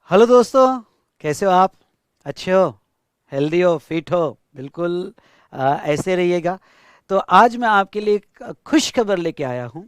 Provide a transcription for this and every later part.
Hello दोस्तों, कैसे हो आप? अच्छे हो? हेल्दी हो? फिट हो? बिल्कुल। ऐसे रहिएगा। तो आज मैं आपके लिए एक खुश खबर लेके आया हूँ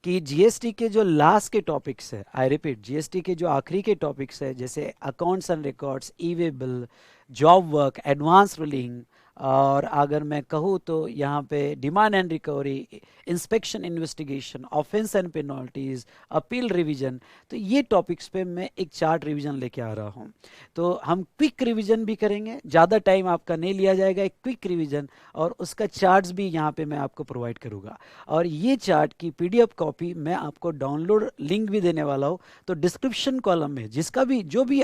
कि जीएसटी के जो लास्ट के टॉपिक्स है, आई रिपीट, जीएसटी के जो आखिरी के टॉपिक्स है, जैसे accounts and records, E way bill, job work, advance ruling, और अगर मैं कहूँ तो यहाँ पे demand and recovery, inspection investigation, offence and penalties, appeal revision, तो ये टॉपिक्स पे मैं एक चार्ट रिवीजन लेके आ रहा हूँ। तो हम क्विक रिवीजन भी करेंगे, ज़्यादा टाइम आपका नहीं लिया जाएगा, एक क्विक रिवीजन, और उसका चार्ट्स भी यहाँ पे मैं आपको प्रोवाइड करूँगा। और ये चार्ट की पीडीएफ कॉपी मैं आपको डाउनलोड लिंक भी देने वाला हूँ। तो डिस्क्रिप्शन कॉलम में जिसका भी जो भी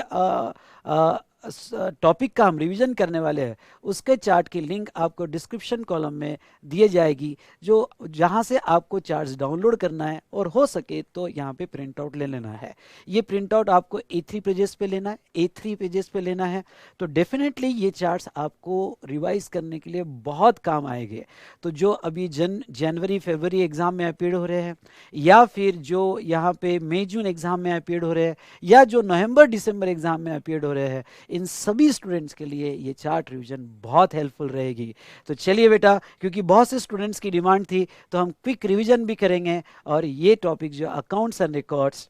टॉपिक का हम रिवीजन करने वाले हैं, उसके चार्ट की लिंक आपको डिस्क्रिप्शन कॉलम में दिए जाएगी, जो जहाँ से आपको चार्ट्स डाउनलोड करना है, और हो सके तो यहाँ पे प्रिंट आउट ले लेना है। ये प्रिंट आउट आपको A3 पेजेस पे लेना है, A3 पेजेस पे लेना है। तो डेफिनेटली ये चार्ट्स आपको रिवाइज करने के लिए बहुत काम आएंगे। तो जो अभी जनवरी फरवरी एग्जाम में अपीयर हो रहे हैं, या फिर जो यहाँ पे मई जून एग्जाम में अपीयर हो रहे हैं, या जो नवंबर दिसंबर एग्जाम में अपीयर हो रहे हैं, इन सभी स्टूडेंट्स के लिए ये चार्ट रिवीजन बहुत हेल्पफुल रहेगी। तो चलिए बेटा, क्योंकि बहुत से स्टूडेंट्स की डिमांड थी, तो हम क्विक रिवीजन भी करेंगे। और ये टॉपिक जो अकाउंट्स एंड रिकॉर्ड्स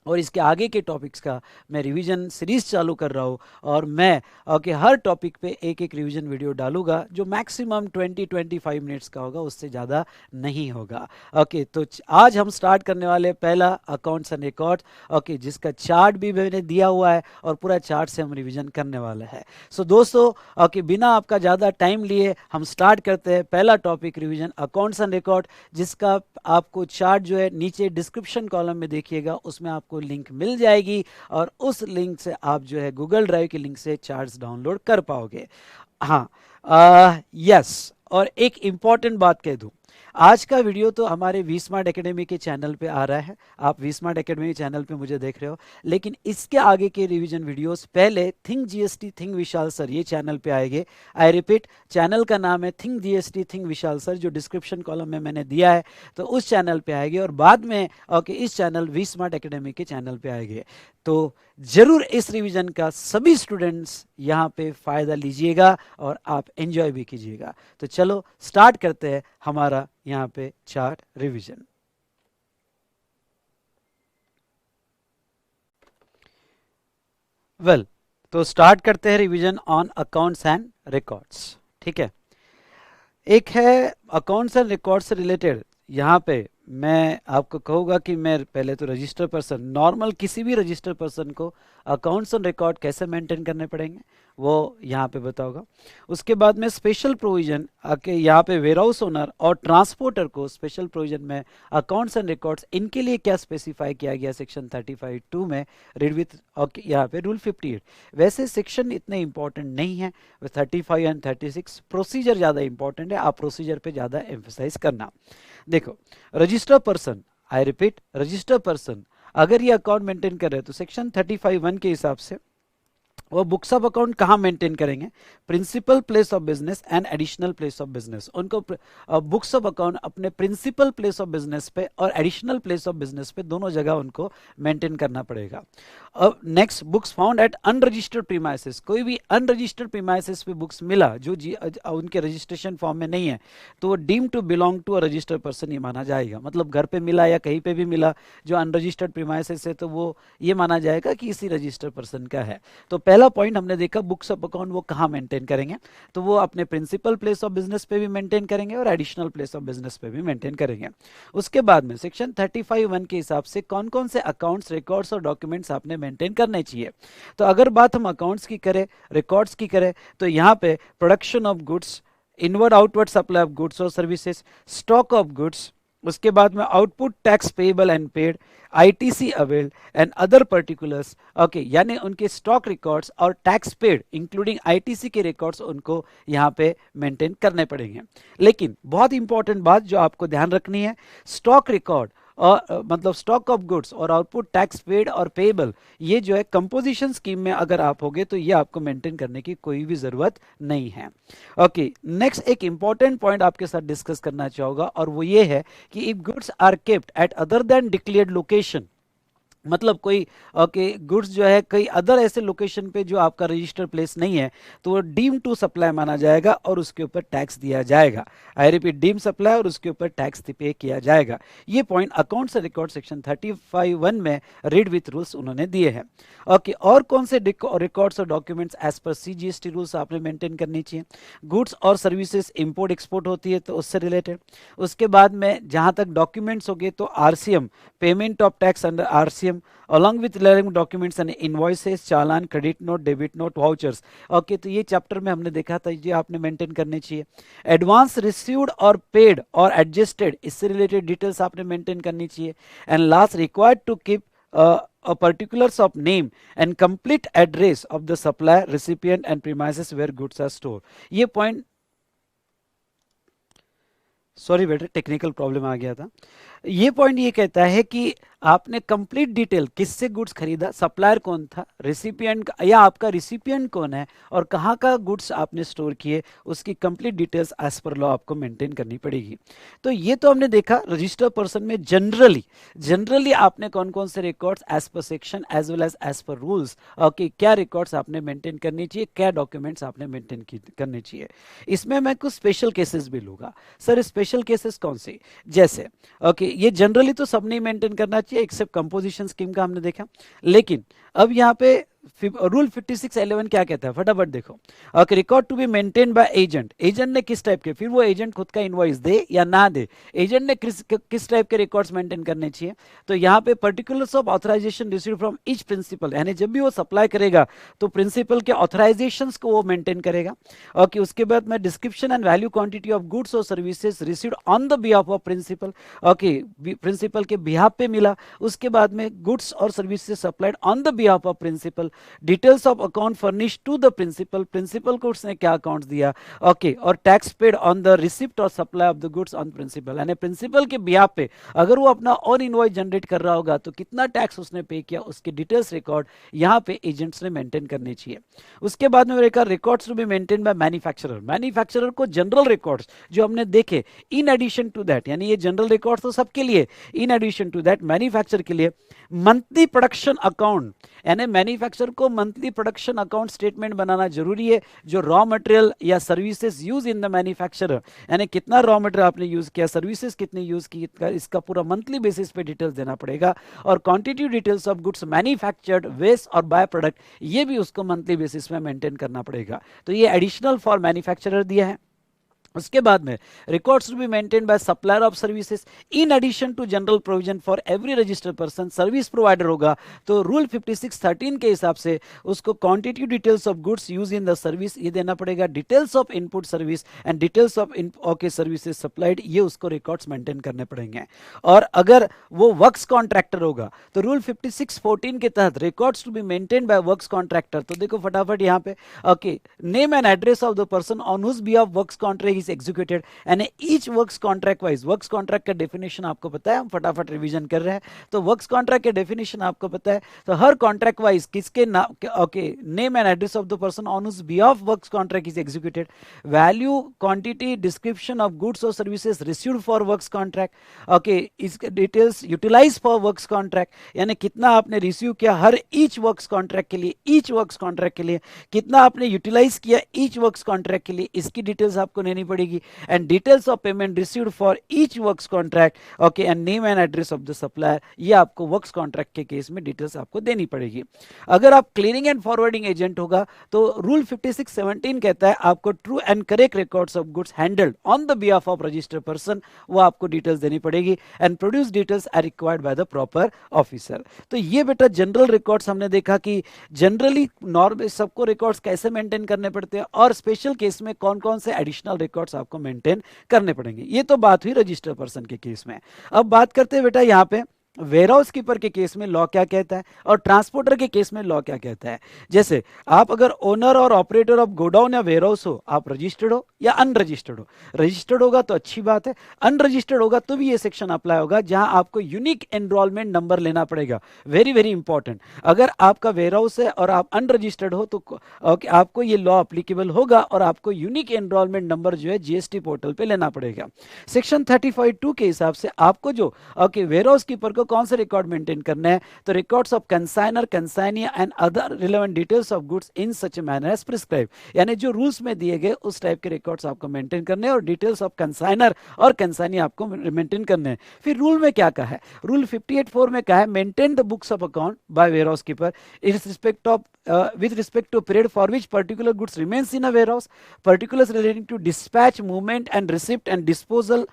और इसके आगे के टॉपिक्स का मैं रिवीजन सीरीज चालू कर रहा हूँ। और मैं हर टॉपिक पे एक एक रिवीजन वीडियो डालूंगा, जो मैक्सिमम 20-25 मिनट्स का होगा, उससे ज़्यादा नहीं होगा। तो आज हम स्टार्ट करने वाले पहला अकाउंट्स एंड रिकॉर्ड्स, जिसका चार्ट भी मैंने दिया हुआ है, और पूरा चार्ट से हम रिवीजन करने वाले हैं। सो दोस्तों, बिना आपका ज़्यादा टाइम लिए हम स्टार्ट करते हैं पहला topic revision, accounts and record, जिसका आपको चार्ट जो है नीचे डिस्क्रिप्शन कॉलम में देखिएगा, उसमें आपको लिंक मिल जाएगी, और उस लिंक से आप जो है गूगल ड्राइव की लिंक से चार्ट्स डाउनलोड कर पाओगे। हाँ, यस, और एक इंपॉर्टेंट बात कह दूं, आज का वीडियो तो हमारे वी स्मार्ट एकेडमी के चैनल पे आ रहा है, आप वी स्मार्ट एकेडमी चैनल पे मुझे देख रहे हो, लेकिन इसके आगे के रिवीजन वीडियोस पहले थिंक जीएसटी थिंक विशाल सर ये चैनल पे आएंगे। आई रिपीट, चैनल का नाम है थिंक जीएसटी थिंक विशाल सर, जो डिस्क्रिप्शन कॉलम में मैंने दिया है, तो उस चैनल पे आएंगे, और बाद में इस चैनल वी स्मार्ट एकेडमी के चैनल पे आएंगे। तो जरूर इस रिवीजन का सभी स्टूडेंट्स यहाँ पे फायदा लीजिएगा, और आप एंजॉय भी कीजिएगा। तो चलो स्टार्ट करते हैं हमारा यहाँ पे चार्ट रिवीजन। वेल, तो स्टार्ट करते हैं revision on accounts and records. ठीक है, एक है अकाउंट्स एंड रिकॉर्ड से रिलेटेड। यहाँ पे मैं आपको कहूँगा कि मैं पहले तो रजिस्टर पर्सन, नॉर्मल किसी भी रजिस्टर पर्सन को अकाउंट्स एंड रिकॉर्ड कैसे मेंटेन करने पड़ेंगे, वो यहाँ पे बताऊंगा। उसके बाद में स्पेशल प्रोविजन, आके यहाँ पे वेयर हाउस ओनर और ट्रांसपोर्टर को स्पेशल प्रोविजन में अकाउंट्स एंड रिकॉर्ड्स, इनके लिए क्या स्पेसिफाई किया गया सेक्शन 35(2) में, रीड विथ यहाँ पे रूल 58। वैसे सेक्शन इतने इंपॉर्टेंट नहीं है, 35 एंड 36 प्रोसीजर ज़्यादा इंपॉर्टेंट है, आप प्रोसीजर पे ज़्यादा एम्फेसाइज करना। देखो, register person, I repeat, register person अगर ये अकाउंट मेंटेन कर रहे हैं, तो सेक्शन 35(1) के हिसाब से वो बुक्स ऑफ अकाउंट कहाँ मेंटेन करेंगे? Principal place of business and additional place of business. उनको बुक्स ऑफ अकाउंट अपने प्रिंसिपल प्लेस ऑफ बिजनेस पे और एडिशनल प्लेस ऑफ बिजनेस पे, दोनों जगह उनको मेंटेन करना पड़ेगा। अब next, books found at unregistered premises. कोई भी अनरजिस्टर्ड प्रीमाइसेस पे बुक्स मिला जो उनके रजिस्ट्रेशन फॉर्म में नहीं है, तो वो deem to belong to a registered person ये माना जाएगा। मतलब घर पे मिला या कहीं पे भी मिला जो अनरजिस्टर्ड प्रीमाइसेस है, तो वो ये माना जाएगा कि इसी रजिस्टर्ड पर्सन का है। तो पहला पॉइंट हमने देखा, बुक्स ऑफ अकाउंट वो कहाँ मेंटेन करेंगे, तो वो अपने प्रिंसिपल प्लेस ऑफ बिजनेस पे भी मेंटेन करेंगे और एडिशनल प्लेस ऑफ बिजनेस पे भी मेंटेन करेंगे। उसके बाद में सेक्शन 35(1) के हिसाब से कौन कौन से अकाउंट्स, रिकॉर्ड्स और डॉक्यूमेंट्स आपने मेंटेन करने चाहिए। तो अगर बात हम अकाउंट्स की करें, रिकॉर्ड्स की करें, तो यहाँ पे production of goods, inward outward supply of goods और सर्विसेज, स्टॉक ऑफ गुड्स, उसके बाद में output tax payable and paid, ITC availed and other particulars. यानी उनके स्टॉक रिकॉर्ड्स और टैक्स पेड इंक्लूडिंग आईटीसी के रिकॉर्ड्स उनको यहाँ पे मेंटेन करने पड़ेंगे। लेकिन बहुत इंपॉर्टेंट बात जो आपको ध्यान रखनी है, स्टॉक रिकॉर्ड और मतलब स्टॉक ऑफ गुड्स और आउटपुट टैक्स पेड और पेएबल, ये जो है कंपोजिशन स्कीम में अगर आप होगे, तो ये आपको मेंटेन करने की कोई भी जरूरत नहीं है। नेक्स्ट एक इंपॉर्टेंट पॉइंट आपके साथ डिस्कस करना चाहूंगा, और वो ये है कि if goods are kept at other than declared location, मतलब कोई ओके गुड्स जो है कई अदर ऐसे लोकेशन पे जो आपका रजिस्टर प्लेस नहीं है, तो वो डीम टू सप्लाई माना जाएगा और उसके ऊपर टैक्स दिया जाएगा। आई रिपीट, डीम सप्लाई और उसके ऊपर टैक्स पे किया जाएगा। ये point accounts and record section 35(1) में रीड विथ रूल्स उन्होंने दिए हैं। ओके, और कौन से रिकॉर्ड्स और documents as per CGST rules आपने मेंटेन करनी चाहिए? गुड्स और सर्विसेज इंपोर्ट एक्सपोर्ट होती है तो उससे रिलेटेड। उसके बाद में जहां तक डॉक्यूमेंट्स हो गए तो RCM, payment of tax under RCM, along with relevant documents and invoices, challan, credit note, debit note, vouchers. Okay, तो ये चैप्टर में हमने देखा था, ये आपने मेंटेन करने चाहिए। एडवांस रिसीव्ड और पेड और एडजस्टेड, इससे रिलेटेड डिटेल्स आपने मेंटेन करनी चाहिए। And last, required to keep a particulars of name and complete address of the supplier, recipient and premises where goods are stored। ये पॉइंट, सॉरी बेटा technical problem आ गया था। ये पॉइंट ये कहता है कि आपने कंप्लीट डिटेल, किससे गुड्स खरीदा, सप्लायर कौन था, रेसिपिएंट या आपका रिसिपिएंट कौन है और कहाँ का गुड्स आपने स्टोर किए, उसकी complete details as per law आपको मेंटेन करनी पड़ेगी। तो ये तो हमने देखा रजिस्टर पर्सन में जनरली आपने कौन कौन से records as per section as well as per rules, okay, क्या रिकॉर्ड्स आपने मेंटेन करनी चाहिए, क्या डॉक्यूमेंट्स आपने मेंटेन करने चाहिए। इसमें मैं कुछ स्पेशल केसेस भी लूंगा। सर स्पेशल केसेस कौन से? जैसे ओके, ये जनरली तो सब नहीं मेंटेन करना चाहिए एक्सेप्ट कंपोजिशन स्कीम का हमने देखा, लेकिन अब यहाँ पे रूल 56(11) क्या कहता है, फटाफट देखो। Okay, record to be maintain by agent, agent ने किस टाइप के, फिर वो एजेंट खुद का इनवॉइस दे या ना दे, एजेंट ने किस टाइप के रिकॉर्ड्स मेंटेन करने चाहिए। तो यहाँ पे particulars of authorization received from each principal, यानी जब भी वो सप्लाई करेगा तो प्रिंसिपल के ऑथराइजेशंस को वो मेंटेन करेगा। ओके, उसके बाद में description and value quantity of goods और services received on the behalf of principal, okay, principal के बिहाफ पे मिला। उसके बाद में गुड्स और services supplied on the behalf of principal, details of account furnish to the principal, principal को उसने क्या अकाउंट दिया, ओके, और tax paid on the receipt और supply of the goods on principal, यानी प्रिंसिपल के बिहाफ पे अगर वो अपना ऑन इनवॉइस जनरेट कर रहा होगा तो कितना टैक्स उसने पे किया, उसके डिटेल्स रिकॉर्ड यहाँ पे एजेंट्स ने मेंटेन करनी चाहिए। उसके बाद में records to be maintain by manufacturer, manufacturer को जनरल रिकॉर्ड्स जो हमने देखे, इन एडिशन टू दैट, यानी ये जनरल रिकॉर्ड्स तो सबके लिए, in addition to that manufacturer के लिए मंथली प्रोडक्शन अकाउंट, यानी मैन्युफैक्चरर को मंथली प्रोडक्शन अकाउंट स्टेटमेंट बनाना जरूरी है, जो रॉ मटेरियल या services use in the manufacturer, यानी कितना रॉ मटेरियल आपने यूज किया, सर्विसेज कितनी यूज की, इसका पूरा मंथली बेसिस पे डिटेल्स देना पड़ेगा। और quantity details of goods manufactured, waste और बाय प्रोडक्ट, ये भी उसको मंथली बेसिस में मेंटेन करना पड़ेगा। तो ये एडिशनल फॉर मैन्युफैक्चरर दिया है। उसके बाद में records to be maintain by supplier of services in addition to general provision for every registered person, service provider होगा तो रूल 56(13) के हिसाब से उसको quantity details of goods use in the service ये देना पड़ेगा, details of input service and details of okay services supplied, ये उसको रिकॉर्ड्स मेंटेन करने पड़ेंगे। और अगर वो वर्क्स कॉन्ट्रैक्टर होगा तो रूल 56(14) के तहत records to be maintain by works contractor, तो देखो फटाफट यहाँ पे okay, name and address of the person on whose behalf works contract is executed and each works contract wise, works contract का डेफिनेशन आपको पता है, हम फटाफट रिवीजन कर रहे हैं। तो वर्क्स कॉन्ट्रैक्ट के डेफिनेशन आपको पता है, तो हर कॉन्ट्रैक्ट वाइज किसके नाम, okay, name and address of the person on whose behalf works contract is executed, value, quantity, description of goods और services received for works contract, okay, इसके details utilize for works contract, यानी कितना आपने receive किया हर each works contract के लिए, each works contract के लिए कितना आपने यूटिलाइज किया ईच वर्क्स कॉन्ट्रैक्ट के लिए, इसकी डिटेल्स आपको लेनी पड़ेगी। And details of payment received for each works contract, okay, and name and address of the supplier, ये आपको वर्क्स कॉन्ट्रैक्ट के केस में डिटेल्स आपको देनी पड़ेगी। अगर आप क्लीयरिंग एंड फॉरवर्डिंग एजेंट होगा तो रूल 56(17) कहता है आपको true and correct records of goods handled on the behalf of registered person, वो आपको डिटेल्स देनी पड़ेगी। And produce details are required by the proper officer. तो ये बेटा जनरल रिकॉर्ड्स हमने देखा कि जनरली नॉर्मल सबको रिकॉर्ड्स कैसे मेंटेन करने पड़ते हैं और स्पेशल केस में कौन कौन से एडिशनल रिकॉर्ड्स आपको मेंटेन करने पड़ेंगे। ये तो बात हुई रजिस्टर्ड पर्सन के केस में। अब बात करते हैं बेटा यहाँ पे वेयरहाउस कीपर के केस में लॉ क्या कहता है और ट्रांसपोर्टर के केस में लॉ क्या कहता है। जैसे आप अगर ओनर और ऑपरेटर ऑफ गोडाउन या वेयरहाउस हो, आप रजिस्टर्ड हो या अनरजिस्टर्ड हो, रजिस्टर्ड होगा तो अच्छी बात है, अनरजिस्टर्ड होगा तो भी ये सेक्शन अप्लाई होगा जहां आपको यूनिक एनरोलमेंट नंबर लेना पड़ेगा। वेरी वेरी इंपॉर्टेंट, अगर आपका वेयरहाउस है और आप अनरजिस्टर्ड हो तो आपको ये लॉ अप्लीकेबल होगा और आपको यूनिक एनरोलमेंट नंबर जो है जीएसटी पोर्टल पे लेना पड़ेगा। सेक्शन 35(2) के हिसाब से आपको जो वेयरहाउस कीपर को कौन से रिकॉर्ड मेंटेन करने हैं, तो records of consignor, consignee and other relevant details of goods in such manner as prescribe, यानी जो रूल्स में दिए गए उस टाइप के रिकॉर्ड्स आपको मेंटेन करने हैं और डिटेल्स ऑफ कंसाइनर और कंसाइनी आपको मेंटेन करने हैं। फिर रूल में क्या कहा है, रूल 58.4 में कहा है maintain the books of account by warehouse keeper in respect of with respect to period for which particular goods remains in a warehouse, particulars relating to dispatch, movement and receipt and disposal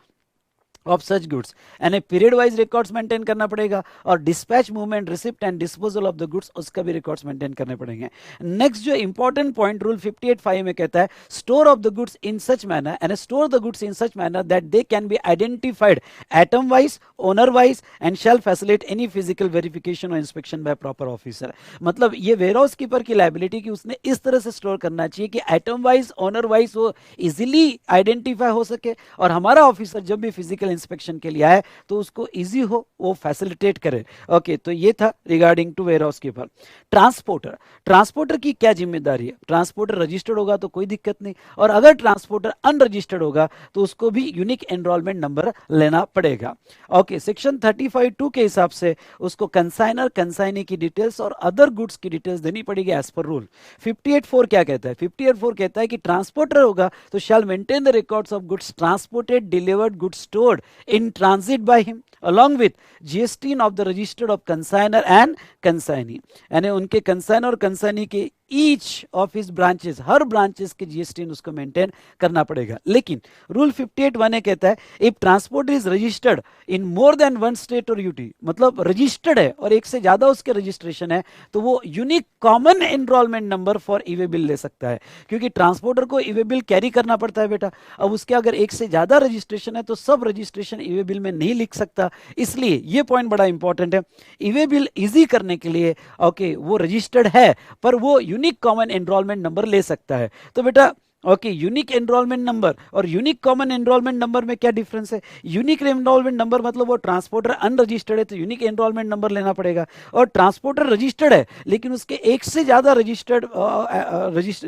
of such goods, यानी period wise records maintain करना पड़ेगा और dispatch, movement, receipt and disposal of the goods उसका भी records maintain करने पड़ेंगे। Next जो important point rule 58.5 में कहता है store of the goods in such manner and store the goods in such manner that they can be identified atom wise, owner wise and shall facilitate any physical verification और inspection by proper officer. मतलब ये warehouse keeper की liability की उसने इस तरह से store करना चाहिए कि एटम वाइज, ओनर वाइज वो इजिली आइडेंटिफाई हो सके और हमारा ऑफिसर जब भी फिजिकल इंस्पेक्शन के लिए आए तो उसको इजी हो, वो फैसिलिटेट करे। ओके, तो ये था regarding to warehouse keeper. Transporter, transporter की क्या जिम्मेदारी है, ट्रांसपोर्टर रजिस्टर्ड होगा तो कोई दिक्कत नहीं, और अगर ट्रांसपोर्टर अनरजिस्टर्ड होगा तो उसको भी यूनिक एनरोलमेंट नंबर लेना पड़ेगा। ओके, सेक्शन 35(2) के हिसाब से उसको कंसाइनर, कंसाइनी की डिटेल्स और अदर गुड्स की डिटेल्स देनी पड़ेगी एज पर रूल। 58(4) क्या कहता है, 58(4) कहता है कि ट्रांसपोर्टर होगा तो shall maintain the records of goods transported, delivered, goods stored in transit by him along with GST of the registered of consignor and consignee, यानी उनके कंसाइनर और कंसाइनी के each of his branches, her branches के GST उसको maintain करना पड़ेगा। लेकिन rule 58(1) कहता है if transporter is registered in more than one state और यूटी, मतलब रजिस्टर्ड है और एक से ज्यादा उसके रजिस्ट्रेशन है, तो वो unique common enrolment number for e-way bill ले सकता है, क्योंकि ट्रांसपोर्टर को ईवे बिल कैरी करना पड़ता है बेटा। अब उसके अगर एक से ज्यादा रजिस्ट्रेशन है तो सब रजिस्ट्रेशन ईवे बिल में नहीं लिख सकता, इसलिए ये पॉइंट बड़ा इंपॉर्टेंट है। ईवे बिल इजी करने के लिए ओके वो रजिस्टर्ड है पर वो यूनिक कॉमन एनरोलमेंट नंबर ले सकता है। तो बेटा ओके, यूनिक एनरोलमेंट नंबर और यूनिक कॉमन एनरोलमेंट नंबर में क्या डिफरेंस है? यूनिक एनरोलमेंट नंबर मतलब वो ट्रांसपोर्टर अनरजिस्टर्ड है तो यूनिक एनरोलमेंट नंबर लेना पड़ेगा, और ट्रांसपोर्टर रजिस्टर्ड है लेकिन उसके एक से ज्यादा रजिस्टर्ड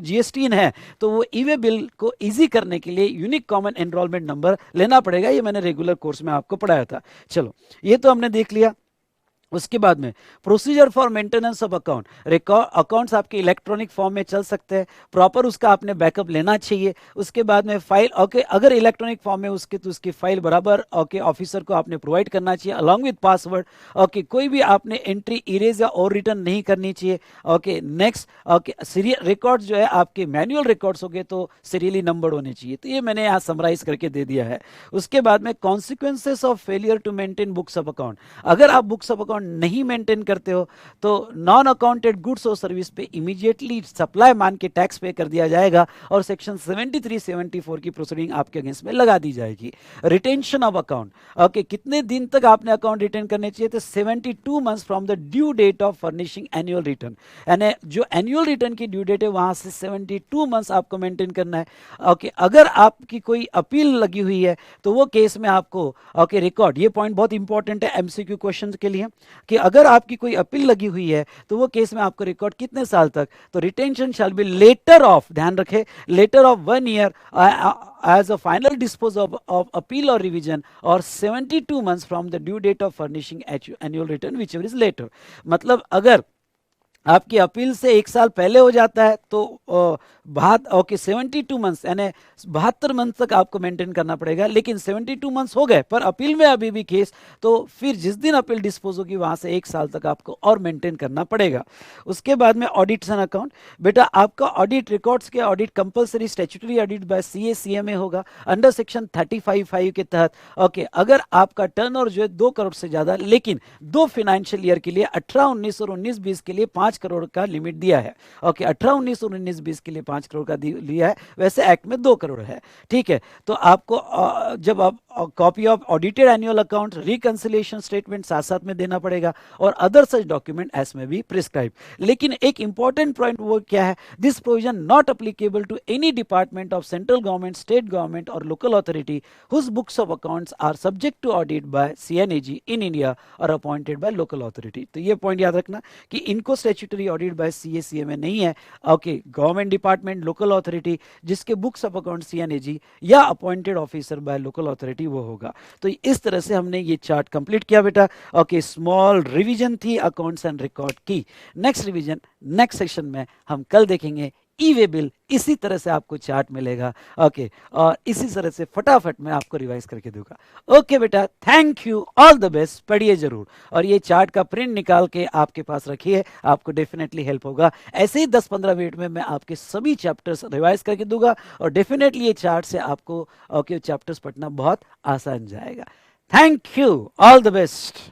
जीएसटी है तो वो ईवे बिल को इजी करने के लिए यूनिक कॉमन एनरोलमेंट नंबर लेना पड़ेगा। ये मैंने रेगुलर कोर्स में आपको पढ़ाया था। चलो, ये तो हमने देख लिया। उसके बाद में procedure for maintenance of account, accounts आपके इलेक्ट्रॉनिक फॉर्म में चल सकते हैं, प्रॉपर उसका आपने बैकअप लेना चाहिए। उसके बाद में फाइल ओके, अगर इलेक्ट्रॉनिक फॉर्म में उसके तो उसकी फाइल बराबर ओके ऑफिसर को आपने प्रोवाइड करना चाहिए अलॉन्ग विद पासवर्ड। ओके, कोई भी आपने एंट्री इरेज या और रिटर्न नहीं करनी चाहिए। Okay, next okay, serial records जो है आपके मैनुअल रिकॉर्ड्स हो गए तो सीरियली नंबर होने चाहिए। तो ये मैंने यहाँ समराइज करके दे दिया है। उसके बाद में consequences of failure to maintain books of account, अगर आप बुक्स ऑफ अकाउंट नहीं मेंटेन करते हो तो नॉन अकाउंटेड गुड्स और सर्विस पे इमीडिएटली सप्लाई मान के टैक्स पे कर दिया जाएगा और सेक्शन 73-74 की प्रोसीडिंग आपके अगेंस्ट में लगा दी जाएगी। रिटेंशन ऑफ अकाउंट ओके, कितने दिन तक आपने अकाउंट रिटेन करने चाहिए? तो 72 months from the due date of furnishing annual return, यानी जो एनुअल रिटर्न की ड्यू डेट है वहां से 72 मंथ्स आपको मेंटेन करना है। ओके, अगर आपकी कोई अपील लगी हुई है तो वो केस में आपको ओके रिकॉर्ड, ये पॉइंट बहुत इंपॉर्टेंट है एमसीक्यू क्वेश्चन के लिए कि अगर आपकी कोई अपील लगी हुई है तो वो केस में आपको रिकॉर्ड कितने साल तक, तो retention shall be later of, ध्यान रखें, later of 1 year as a final disposal of appeal or revision or 72 months from the due date of furnishing annual return whichever is later। मतलब अगर आपकी अपील से 1 साल पहले हो जाता है तो बाद ओके 72 मंथ्स यानी 72 मंथ तक आपको मेंटेन करना पड़ेगा। लेकिन 72 मंथ्स हो गए पर अपील में अभी भी केस, तो फिर जिस दिन अपील डिस्पोज होगी वहां से 1 साल तक आपको और मेंटेन करना पड़ेगा। उसके बाद में ऑडिट्स एंड अकाउंट, बेटा आपका ऑडिट रिकॉर्ड्स के audit compulsory statutory audit bye CA-CMA होगा अंडर सेक्शन 35(5) के तहत। ओके, अगर आपका टर्नओवर जो है 2 करोड़ से ज्यादा, लेकिन 2 फाइनेंशियल ईयर के लिए 18-19 और 19-20 के लिए 5 करोड़ का लिमिट दिया है। ओके, 18-19 और 19-20 के लिए 5 करोड़ का लिया है, वैसे एक्ट में 2 करोड़ है। ठीक है, तो आपको जब आप copy of audited annual account, reconciliation statement साथ साथ में देना पड़ेगा और अदर सच डॉक्यूमेंट एज में भी प्रिस्क्राइब। लेकिन एक इंपॉर्टेंट पॉइंट वो क्या है, this provision not applicable to any department of central government, state government और local authority whose books of accounts are subject to audit by CNAG in India और appointed by local authority. तो ये point याद रखना कि इनको statutory statutory audit bye CA/CMA नहीं है। Okay, government department, local authority जिसके बुक्स ऑफ अकाउंट CNAG या appointed officer bye local authority वो होगा। तो इस तरह से हमने ये चार्ट कंप्लीट किया बेटा। ओके, स्मॉल रिवीजन थी अकाउंट्स एंड रिकॉर्ड की। नेक्स्ट रिवीजन नेक्स्ट सेक्शन में हम कल देखेंगे। ई वे बिल, इसी तरह से आपको चार्ट मिलेगा। ओके, और इसी तरह से फटाफट मैं आपको रिवाइज करके दूंगा। ओके बेटा, thank you, all the best, पढ़िए जरूर। और ये चार्ट का प्रिंट निकाल के आपके पास रखिए, आपको डेफिनेटली हेल्प होगा। ऐसे ही 10-15 मिनट में मैं आपके सभी चैप्टर्स रिवाइज करके दूंगा और डेफिनेटली ये चार्ट से आपको ओके चैप्टर्स पढ़ना बहुत आसान जाएगा। Thank you, all the best.